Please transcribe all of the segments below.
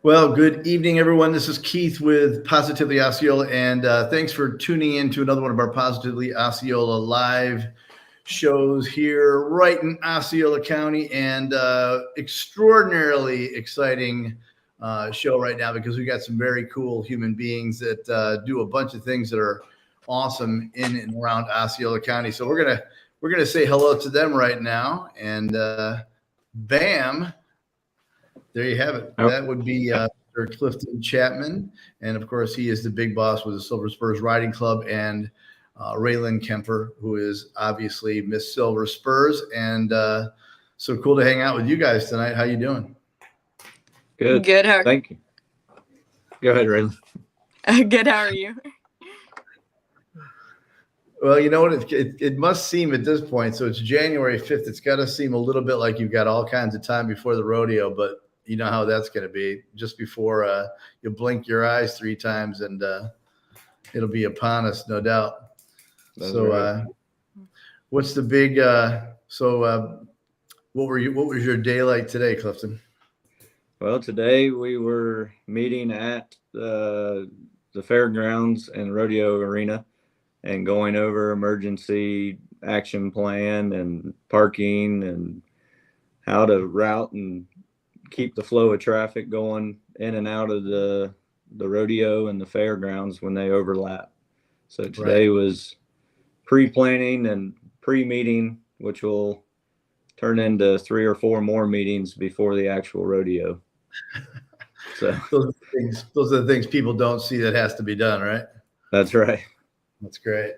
Well, good evening, everyone. This is Keith with Positively Osceola, and thanks for tuning in to another one of our Positively Osceola live shows here right in Osceola County, and extraordinarily exciting show right now because we got some very cool human beings that do a bunch of things that are awesome in and around Osceola County. So we're gonna say hello to them right now, and bam. There you have it. Oh. That would be Mr. Clifton Chapman. And of course, he is the big boss with the Silver Spurs Riding Club, and Raylan Kemper, who is obviously Miss Silver Spurs. And so cool to hang out with you guys tonight. How you doing? Good. Good. Thank you. Go ahead, Raylan. Good. How are you? Well, you know what? It must seem at this point, so it's January 5th. It's got to seem a little bit like you've got all kinds of time before the rodeo, but you know how that's going to be. Just before you blink your eyes 3 times, and it'll be upon us, no doubt. That's so, right. What's the big? What was your day like today, Clifton? Well, today we were meeting at the fairgrounds and rodeo arena and going over emergency action plan and parking and how to route and keep the flow of traffic going in and out of the rodeo and the fairgrounds when they overlap. So today was pre-planning and pre-meeting, which will turn into 3 or 4 more meetings before the actual rodeo. So those are the things people don't see that has to be done, right? That's right. That's great.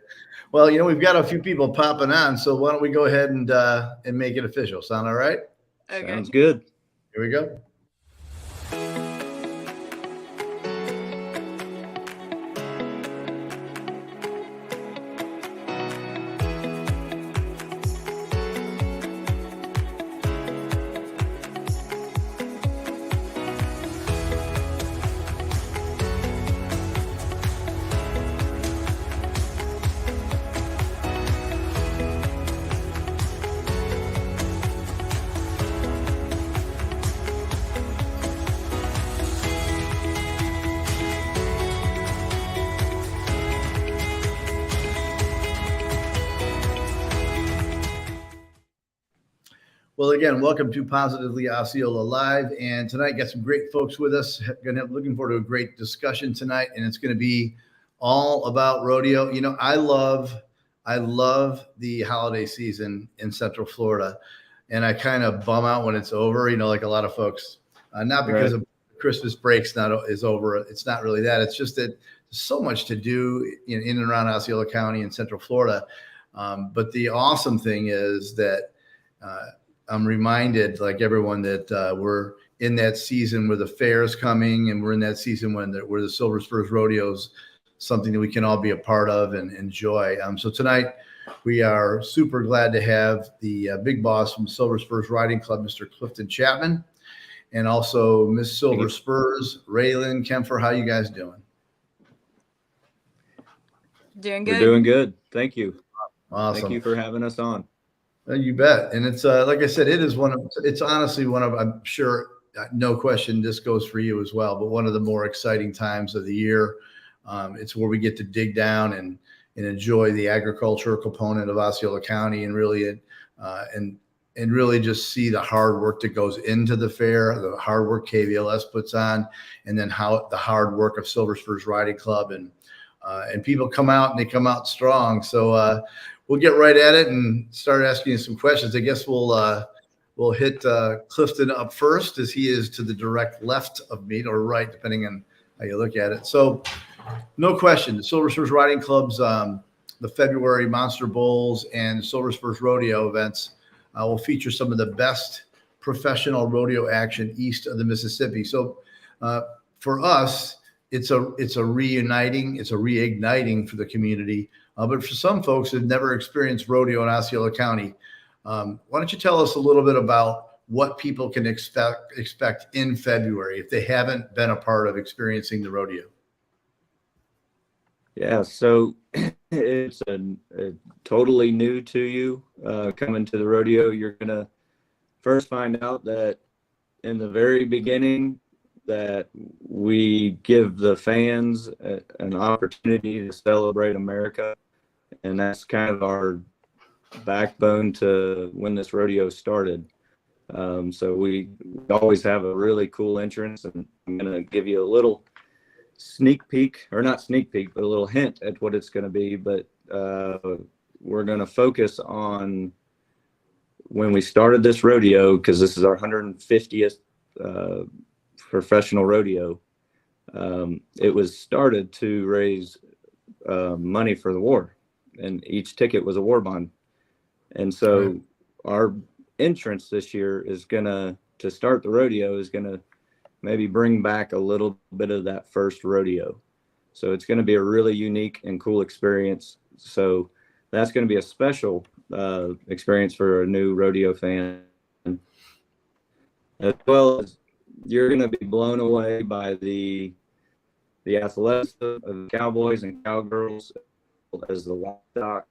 Well, you know, we've got a few people popping on, so why don't we go ahead and make it official? Sound all right? Okay. Sounds good. Here we go. Well, again, welcome to Positively Osceola Live, and tonight got some great folks with us. Looking forward to a great discussion tonight, and it's going to be all about rodeo. You know, I love the holiday season in Central Florida, and I kind of bum out when it's over. You know, like a lot of folks, not because of Christmas breaks is over. It's not really that. It's just that there's so much to do in and around Osceola County and Central Florida. But the awesome thing is that I'm reminded, like everyone, that we're in that season where the fair is coming, and we're in that season where the Silver Spurs Rodeo is something that we can all be a part of and enjoy. So tonight we are super glad to have the big boss from Silver Spurs Riding Club, Mr. Clifton Chapman, and also Miss Silver Spurs, Raylan Kemper. How you guys doing? Doing good. We're doing good. Thank you. Awesome. Thank you for having us on. You bet. And it's like I said, it's honestly one of, I'm sure, no question, this goes for you as well, but one of the more exciting times of the year. It's where we get to dig down and enjoy the agricultural component of Osceola County, and really really just see the hard work that goes into the fair, the hard work KVLS puts on, and then how the hard work of Silver Spurs Riding Club, and people come out, and they come out strong. So we'll get right at it and start asking you some questions. I guess we'll hit Clifton up first, as he is to the direct left of me, or right, depending on how you look at it. So no question, the Silver Spurs Riding Club's the February Monster Bowls and Silver Spurs Rodeo events will feature some of the best professional rodeo action east of the Mississippi. So for us, it's a reigniting for the community. But for some folks who've never experienced rodeo in Osceola County, why don't you tell us a little bit about what people can expect in February if they haven't been a part of experiencing the rodeo? Yeah, so it's a totally new to you coming to the rodeo. You're going to first find out that in the very beginning, that we give the fans an opportunity to celebrate America. And that's kind of our backbone to when this rodeo started. So we always have a really cool entrance, and I'm going to give you a little sneak peek, or not sneak peek, but a little hint at what it's going to be. But we're going to focus on when we started this rodeo, because this is our 150th professional rodeo. It was started to raise money for the war, and each ticket was a war bond. And so our entrance this year is to start the rodeo, is gonna maybe bring back a little bit of that first rodeo. So it's going to be a really unique and cool experience. So that's going to be a special experience for a new rodeo fan, as well as you're going to be blown away by the athletics of the cowboys and cowgirls as the livestock.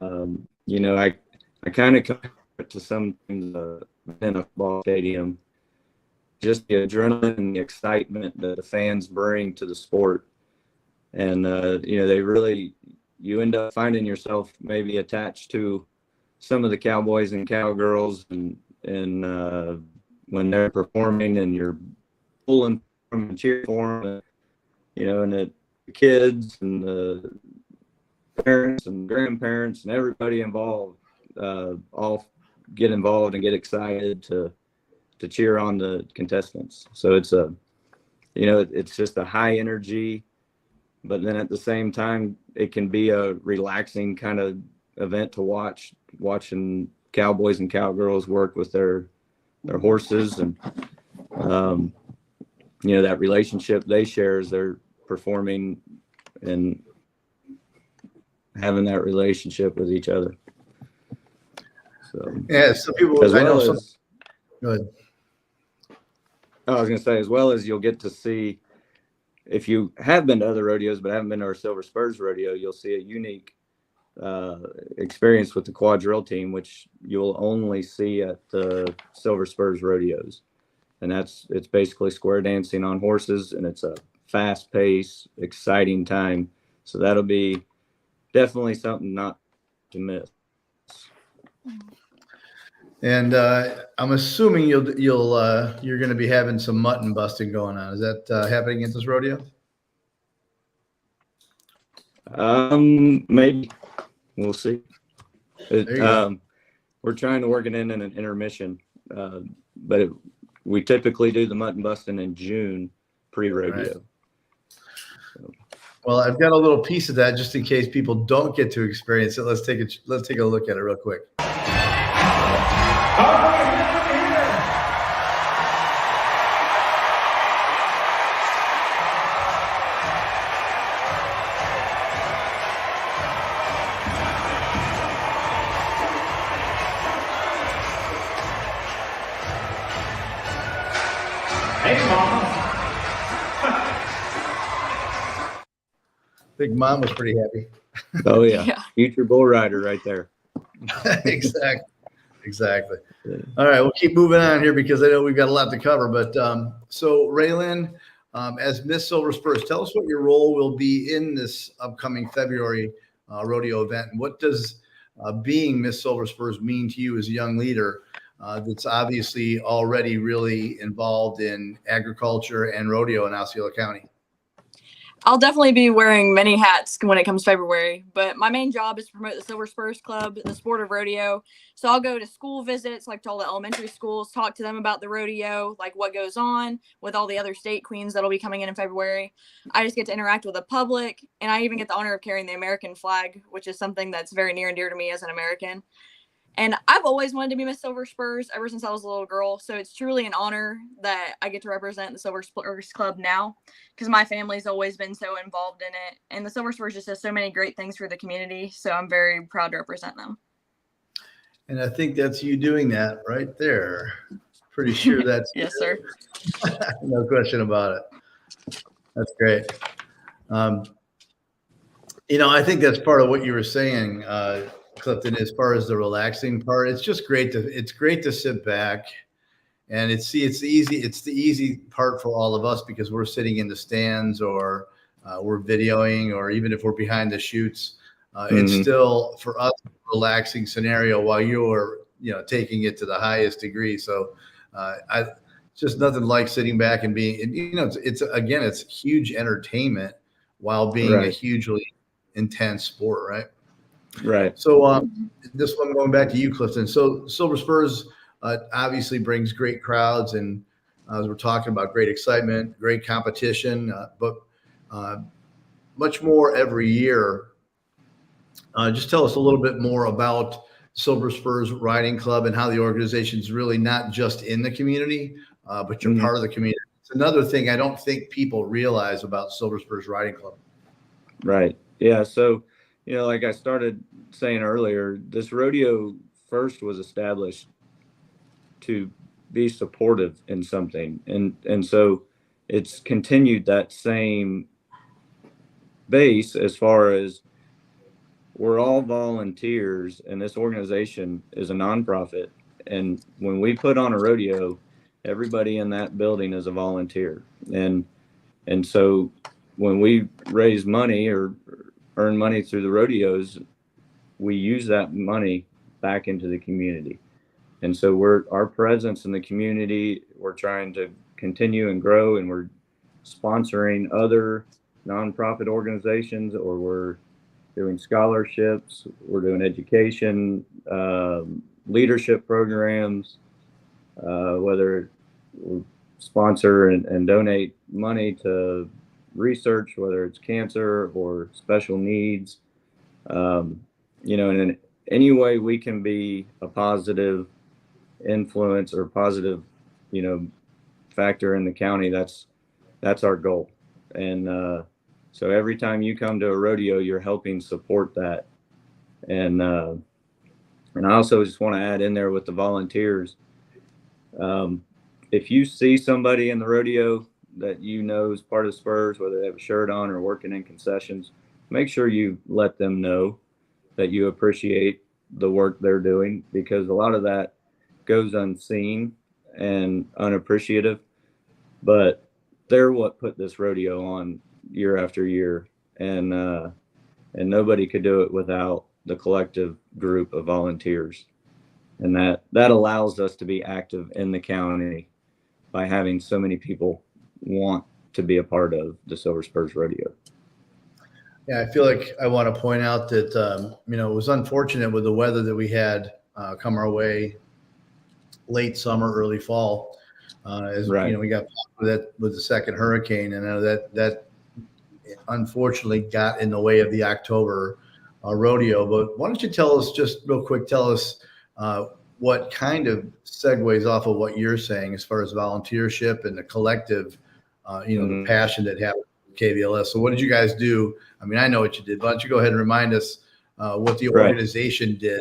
I kind of compare it to some in a ball stadium, just the adrenaline and the excitement that the fans bring to the sport. And, you end up finding yourself maybe attached to some of the cowboys and cowgirls and when they're performing, and you're pulling from and cheering for them, and the kids and the parents and grandparents and everybody involved all get involved and get excited to cheer on the contestants. So it's it's just a high energy, but then at the same time, it can be a relaxing kind of event to watching cowboys and cowgirls work with their horses, and that relationship they share as they're performing and having that relationship with each other. So yeah, some people, as I know well some. as, Go ahead. I was going to say, as well as you'll get to see, if you have been to other rodeos but haven't been to our Silver Spurs rodeo, you'll see a unique experience with the quadrille team, which you'll only see at the Silver Spurs rodeos. And it's basically square dancing on horses, and it's a fast paced, exciting time. So that'll be definitely something not to miss. And I'm assuming you're going to be having some mutton busting going on. Is that happening at this rodeo? Maybe we'll see. There you go. We're trying to work it in an intermission, but we typically do the mutton busting in June pre-rodeo. Right. Well, I've got a little piece of that just in case people don't get to experience it. Let's take a look at it real quick. I think Mom was pretty happy. Oh yeah. Yeah. Future bull rider right there. Exactly. All right, we'll keep moving on here because I know we've got a lot to cover. But so Raylan, as Miss Silver Spurs, tell us what your role will be in this upcoming February rodeo event. And what does being Miss Silver Spurs mean to you as a young leader that's obviously already really involved in agriculture and rodeo in Osceola County? I'll definitely be wearing many hats when it comes February, but my main job is to promote the Silver Spurs Club, the sport of rodeo. So I'll go to school visits, like to all the elementary schools, talk to them about the rodeo, like what goes on with all the other state queens that'll be coming in February. I just get to interact with the public, and I even get the honor of carrying the American flag, which is something that's very near and dear to me as an American. And I've always wanted to be Miss Silver Spurs ever since I was a little girl. So it's truly an honor that I get to represent the Silver Spurs Club now, because my family's always been so involved in it. And the Silver Spurs just does so many great things for the community. So I'm very proud to represent them. And I think that's you doing that right there. Pretty sure that's Yes, sir. No question about it. That's great. I think that's part of what you were saying, Clifton, as far as the relaxing part. It's just great to sit back And it's the easy part for all of us because we're sitting in the stands or we're videoing, or even if we're behind the shoots, it's still for us a relaxing scenario while you're taking it to the highest degree. So it's just nothing like sitting back and being, it's huge entertainment while being a hugely intense sport, right? Right. So this one, going back to you, Clifton. So Silver Spurs obviously brings great crowds, and as we're talking about, great excitement, great competition, but much more every year. Just tell us a little bit more about Silver Spurs Riding Club and how the organization is really not just in the community, but you're part of the community. It's another thing I don't think people realize about Silver Spurs Riding Club. Right. Yeah. So, like I started saying earlier, this rodeo first was established to be supportive in something. And so it's continued that same base as far as we're all volunteers, and this organization is a nonprofit. And when we put on a rodeo, everybody in that building is a volunteer. And so when we raise money or earn money through the rodeos, we use that money back into the community. And so our presence in the community, we're trying to continue and grow, and we're sponsoring other nonprofit organizations, or we're doing scholarships, we're doing education, leadership programs, whether we sponsor and donate money to research, whether it's cancer or special needs, and in any way we can be a positive influence or positive, factor in the county, that's our goal. And so every time you come to a rodeo, you're helping support that. And I also just want to add in there with the volunteers. If you see somebody in the rodeo that is part of Spurs, whether they have a shirt on or working in concessions, make sure you let them know that you appreciate the work they're doing, because a lot of that goes unseen and unappreciative, but they're what put this rodeo on year after year, and nobody could do it without the collective group of volunteers, and that allows us to be active in the county by having so many people want to be a part of the Silver Spurs Rodeo. Yeah, I feel like I want to point out that it was unfortunate with the weather that we had come our way late summer, early fall. We got with the second hurricane, and that unfortunately got in the way of the October rodeo. But why don't you tell us just real quick? Tell us what kind of segues off of what you're saying as far as volunteership and the collective, the passion that happened with KVLS. So what did you guys do? I mean, I know what you did. Why don't you go ahead and remind us what the organization did?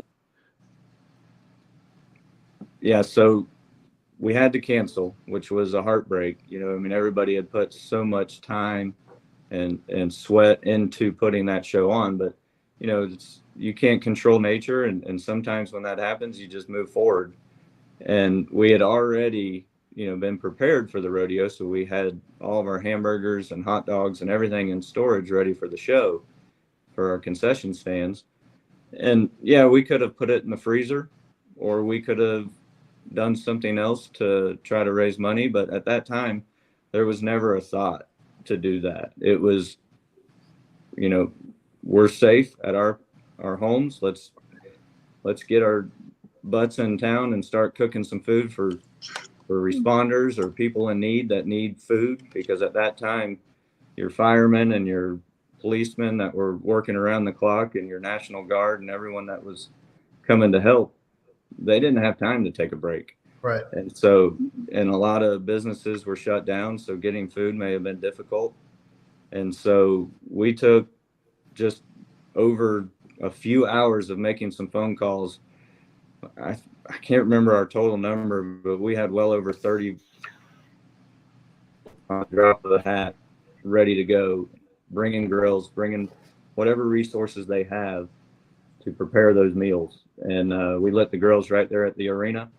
Yeah, so we had to cancel, which was a heartbreak. Everybody had put so much time and sweat into putting that show on, but you can't control nature, and sometimes when that happens, you just move forward. And we had already been prepared for the rodeo, so we had all of our hamburgers and hot dogs and everything in storage ready for the show for our concession stands. And yeah, we could have put it in the freezer, or we could have done something else to try to raise money, but at that time there was never a thought to do that. It was, we're safe at our homes. Let's get our butts in town and start cooking some food for responders or people in need that need food, because at that time your firemen and your policemen that were working around the clock and your National Guard and everyone that was coming to help, they didn't have time to take a break. Right. And so, and a lot of businesses were shut down, so getting food may have been difficult. And so we took just over a few hours of making some phone calls. I can't remember our total number, but we had well over 30 on the drop of the hat, ready to go, bringing grills, bringing whatever resources they have to prepare those meals. And we lit the grills right there at the arena.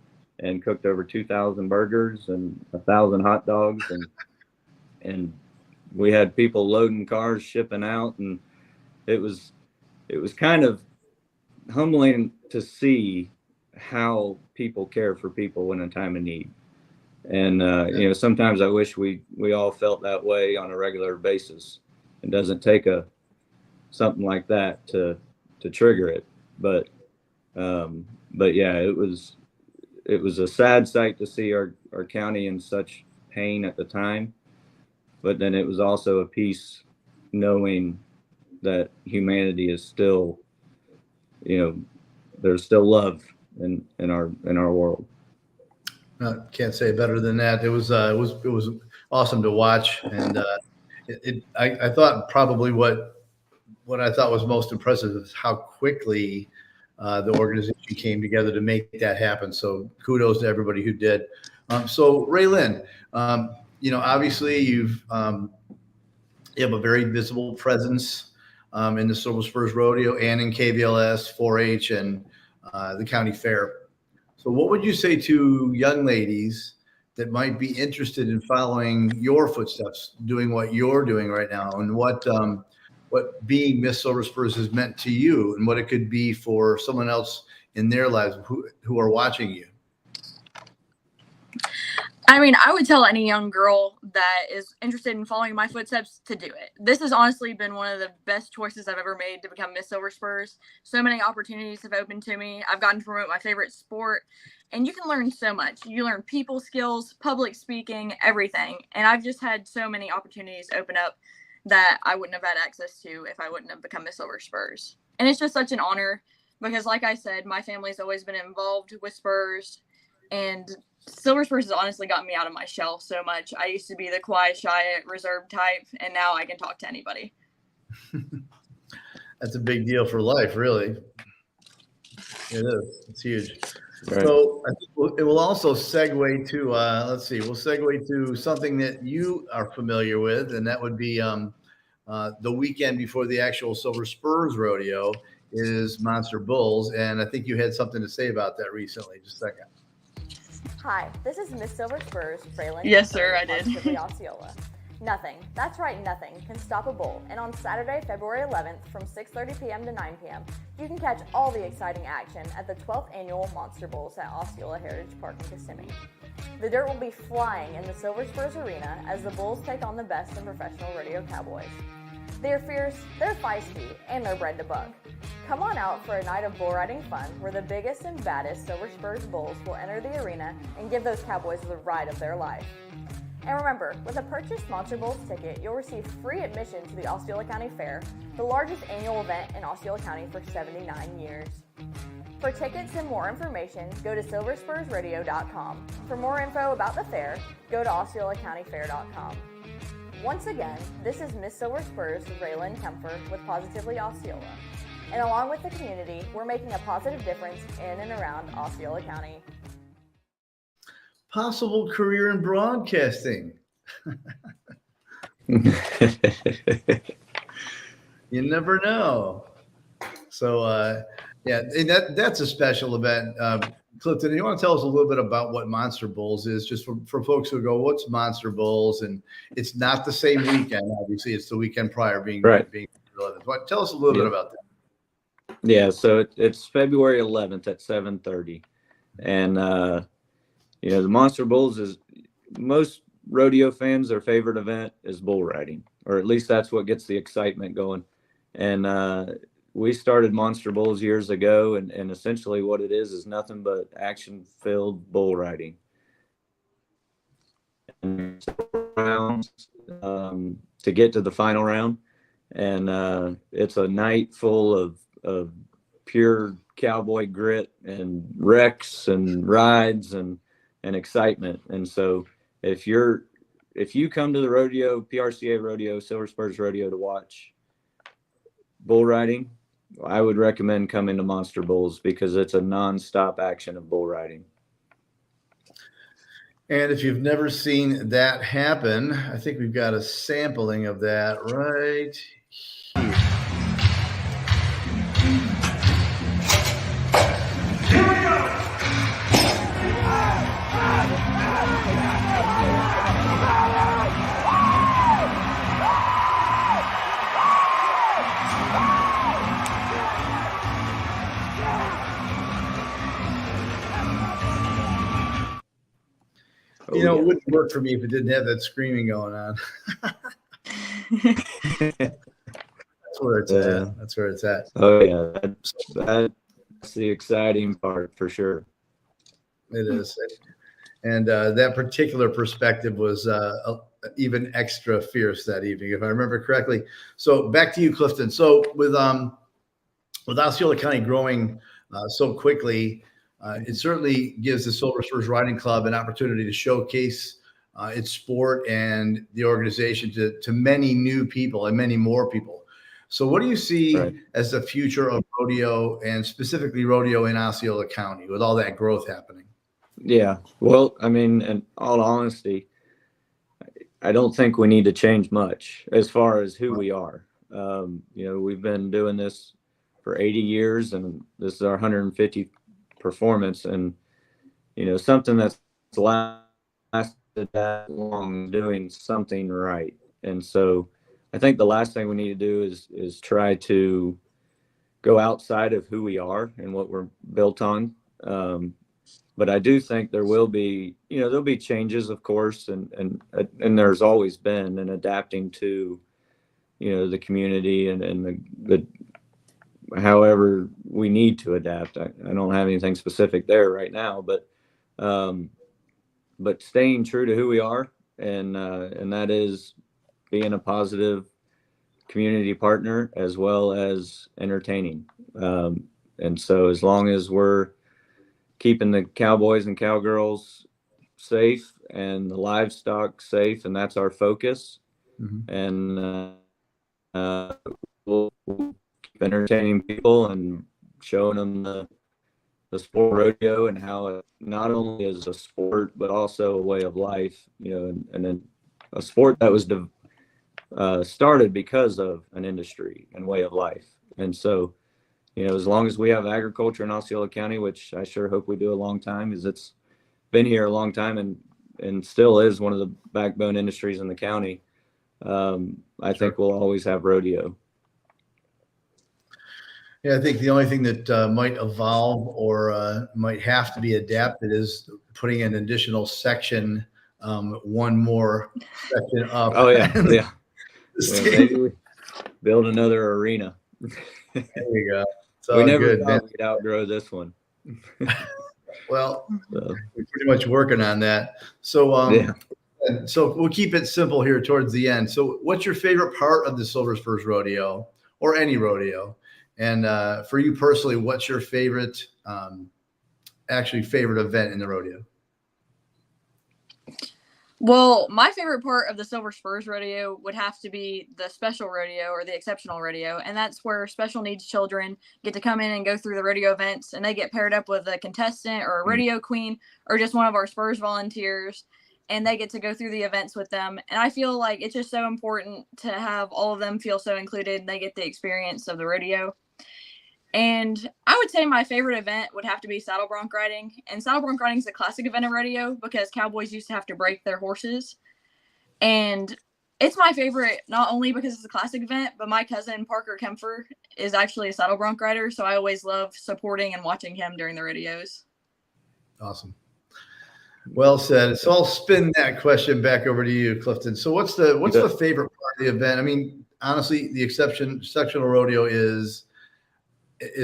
and cooked over 2,000 burgers and 1,000 hot dogs, and we had people loading cars, shipping out, and it was kind of humbling to see how people care for people in a time of need. And sometimes I wish we all felt that way on a regular basis. It doesn't take something like that to trigger it, but yeah, it was a sad sight to see our county in such pain at the time. But then it was also a peace knowing that humanity is still, there's still love in our world. Can't say better than that. It was awesome to watch, and I thought probably what I thought was most impressive is how quickly the organization came together to make that happen. So kudos to everybody who did. So Raylyn, obviously you have a very visible presence in the Silver Spurs Rodeo and in KVLS, 4-H, and the county fair. So what would you say to young ladies that might be interested in following your footsteps, doing what you're doing right now, and what being Miss Silver Spurs has meant to you, and what it could be for someone else in their lives who are watching you? I mean, I would tell any young girl that is interested in following my footsteps to do it. This has honestly been one of the best choices I've ever made to become Miss Silver Spurs. So many opportunities have opened to me. I've gotten to promote my favorite sport, and you can learn so much. You learn people skills, public speaking, everything. And I've just had so many opportunities open up that I wouldn't have had access to if I wouldn't have become Miss Silver Spurs. And it's just such an honor because, like I said, my family's always been involved with Spurs, and Silver Spurs has honestly gotten me out of my shell so much. I used to be the quiet, shy, reserved type, and now I can talk to anybody. That's a big deal for life, really. It is. It's huge. Right. So I think it will also segue to, we'll segue to something that you are familiar with, and that would be the weekend before the actual Silver Spurs Rodeo is Monster Bulls. And I think you had something to say about that recently. Just a second. Hi, this is Miss Silver Spurs, Braylon. Yes, sir, I did. Osceola. Nothing, that's right, nothing can stop a bull. And on Saturday, February 11th from 6:30 p.m. to 9 p.m., you can catch all the exciting action at the 12th Annual Monster Bulls at Osceola Heritage Park in Kissimmee. The dirt will be flying in the Silver Spurs Arena as the Bulls take on the best in professional rodeo cowboys. They're fierce, they're feisty, and they're bred to buck. Come on out for a night of bull riding fun where the biggest and baddest Silver Spurs bulls will enter the arena and give those cowboys the ride of their life. And remember, with a purchased Monster Bulls ticket, you'll receive free admission to the Osceola County Fair, the largest annual event in Osceola County for 79 years. For tickets and more information, go to silverspursradio.com. For more info about the fair, go to osceolacountyfair.com. Once again, this is Miss Silver Spurs, Raylyn Kempfer with Positively Osceola. And along with the community, we're making a positive difference in and around Osceola County. Possible career in broadcasting. You never know. So, and that's a special event. Clifton, you want to tell us a little bit about what Monster Bulls is, just for folks who go, what's Monster Bulls? And it's not the same weekend, obviously. It's the weekend prior being right. Tell us a little bit about that. Yeah, so it's February 11th at 7:30. And, the Monster Bulls is most rodeo fans, their favorite event is bull riding, or at least that's what gets the excitement going. And we started Monster Bulls years ago, and essentially what it is nothing but action-filled bull riding. And rounds to get to the final round, and it's a night full of pure cowboy grit and wrecks and rides and excitement. And so if you come to the rodeo, PRCA rodeo, Silver Spurs rodeo to watch bull riding, I would recommend coming to Monster Bulls because it's a nonstop action of bull riding. And if you've never seen that happen, I think we've got a sampling of that right here. Here we go. it wouldn't work for me if it didn't have that screaming going on. That's where it's at. That's where it's at. Oh yeah, that's the exciting part for sure. It is. And that particular perspective was even extra fierce that evening, if I remember correctly. So back to you, Clifton. So with Osceola County growing so quickly, it certainly gives the Silver Spurs Riding Club an opportunity to showcase its sport and the organization to many new people and many more people. So what do you see as the future of rodeo, and specifically rodeo in Osceola County, with all that growth happening? Yeah, well, I mean, in all honesty, I don't think we need to change much as far as who we are. We've been doing this for 80 years, and this is our 150th performance. And, something that's lasted that long, doing something right. And so I think the last thing we need to do is try to go outside of who we are and what we're built on. But I do think there will be, there'll be changes, of course, and there's always been, and adapting to, the community and the however we need to adapt. I don't have anything specific there right now, but staying true to who we are, and that is being a positive community partner as well as entertaining. And so as long as we're keeping the cowboys and cowgirls safe and the livestock safe, and that's our focus. And we'll keep entertaining people and showing them the sport rodeo and how it not only is a sport but also a way of life, and then a sport that was started because of an industry and way of life. And so as long as we have agriculture in Osceola County, which I sure hope we do a long time, because it's been here a long time and still is one of the backbone industries in the county, I think we'll always have rodeo. Yeah, I think the only thing that might evolve or might have to be adapted is putting an additional section, one more section up. Oh, yeah. Yeah. Maybe we build another arena. There you go. We never thought we'd outgrow this one. Well, we're pretty much working on that. So, so we'll keep it simple here towards the end. So what's your favorite part of the Silver Spurs Rodeo, or any rodeo? And for you personally, what's your favorite event in the rodeo? Well, my favorite part of the Silver Spurs Rodeo would have to be the special rodeo, or the exceptional rodeo. And that's where special needs children get to come in and go through the rodeo events, and they get paired up with a contestant or a rodeo queen or just one of our Spurs volunteers, and they get to go through the events with them. And I feel like it's just so important to have all of them feel so included, and they get the experience of the rodeo. And I would say my favorite event would have to be saddle bronc riding. And saddle bronc riding is a classic event in rodeo because cowboys used to have to break their horses. And it's my favorite not only because it's a classic event, but my cousin Parker Kempfer is actually a saddle bronc rider. So I always love supporting and watching him during the rodeos. Awesome. Well said. So I'll spin that question back over to you, Clifton. So what's the favorite part of the event? I mean, honestly, the sectional rodeo is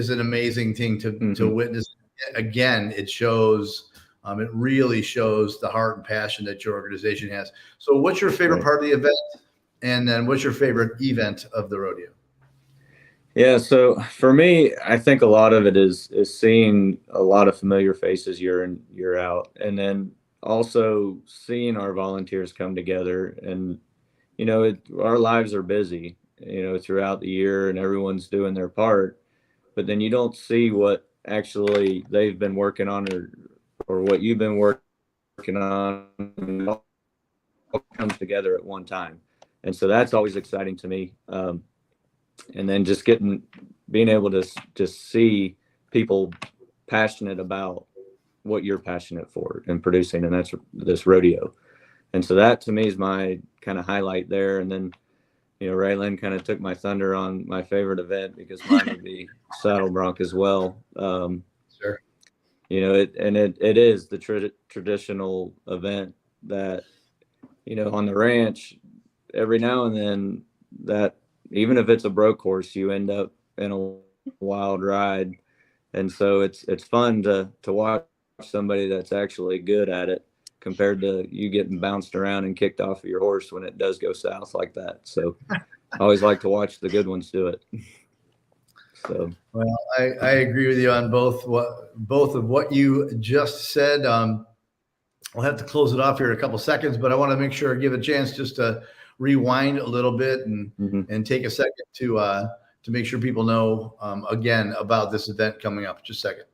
an amazing thing to witness. Again, it shows, it really shows the heart and passion that your organization has. So what's your favorite part of the event? And then what's your favorite event of the rodeo? Yeah. So for me, I think a lot of it is seeing a lot of familiar faces year in, year out. And then also seeing our volunteers come together, and, our lives are busy, throughout the year, and everyone's doing their part. But then you don't see what actually they've been working on, or what you've been working on. It all comes together at one time. And so that's always exciting to me. And then just being able to just see people passionate about what you're passionate for and producing, and that's this rodeo. And so that to me is my kind of highlight there. And then, Raylan kind of took my thunder on my favorite event, because mine would be saddle bronc as well. Sure. It is the traditional event that, on the ranch, every now and then, that even if it's a broke horse, you end up in a wild ride. And so it's fun to watch somebody that's actually good at it compared to you getting bounced around and kicked off of your horse when it does go south like that. So I always like to watch the good ones do it. So, well, I agree with you on both of what you just said. I'll have to close it off here in a couple seconds, but I want to make sure I give a chance just to rewind a little bit and take a second to make sure people know again about this event coming up. Just a second.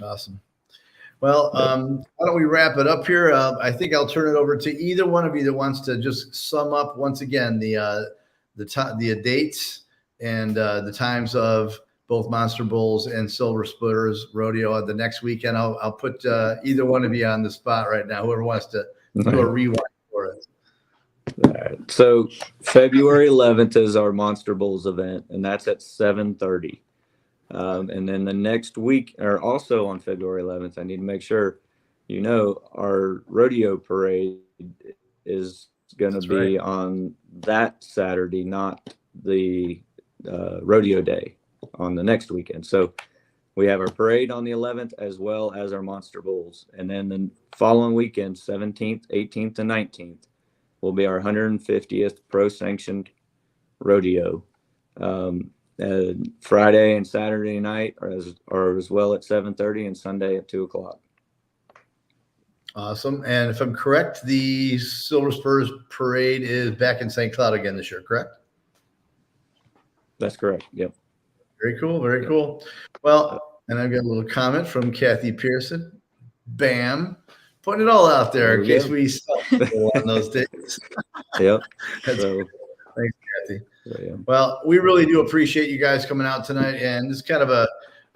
Awesome. Well, why don't we wrap it up here? I think I'll turn it over to either one of you that wants to just sum up once again the dates and the times of both Monster Bulls and Silver Spurs Rodeo the next weekend. I'll put either one of you on the spot right now. Whoever wants to do a rewind for us. All right. So February 11th is our Monster Bulls event, and that's at 7:30. And then the next week, or also on February 11th, I need to make sure our rodeo parade is going to be on that Saturday, not the rodeo day on the next weekend. So we have our parade on the 11th as well as our Monster Bulls. And then the following weekend, 17th, 18th, and 19th, will be our 150th pro-sanctioned rodeo. Friday and Saturday night are as well at 7:30 and Sunday at 2:00. Awesome. And if I'm correct, the Silver Spurs parade is back in St. Cloud again this year, correct? That's correct. Yep. Very cool. Very cool. Well, and I've got a little comment from Kathy Pearson. Bam. Putting it all out there in case we stop on those days. Yep. That's so, great. Thanks, Kathy. So, yeah. Well, we really do appreciate you guys coming out tonight, and this is kind of a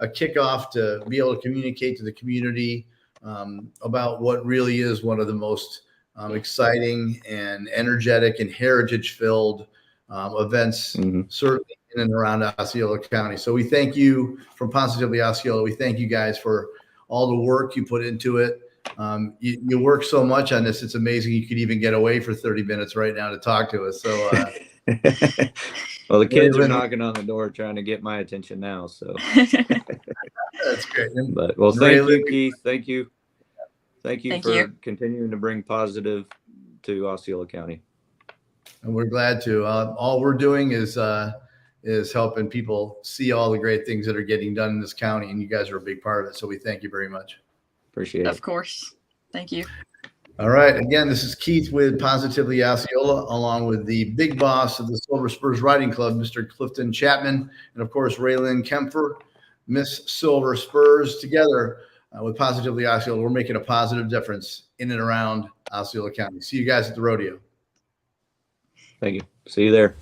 kickoff to be able to communicate to the community about what really is one of the most exciting and energetic and heritage-filled events, certainly in and around Osceola County. So we thank you from Positively Osceola. We thank you guys for all the work you put into it. You work so much on this; it's amazing. You could even get away for 30 minutes right now to talk to us. So. Well, the kids are knocking on the door trying to get my attention now. So that's great. But thank you, Keith. Thank you for continuing to bring positive to Osceola County. And we're glad to. All we're doing is helping people see all the great things that are getting done in this county, and you guys are a big part of it. So we thank you very much. Appreciate it. Of course. Thank you. All right. Again, this is Keith with Positively Osceola, along with the big boss of the Silver Spurs Riding Club, Mr. Clifton Chapman, and of course, Raylan Kempfer, Miss Silver Spurs. Together with Positively Osceola, we're making a positive difference in and around Osceola County. See you guys at the rodeo. Thank you. See you there.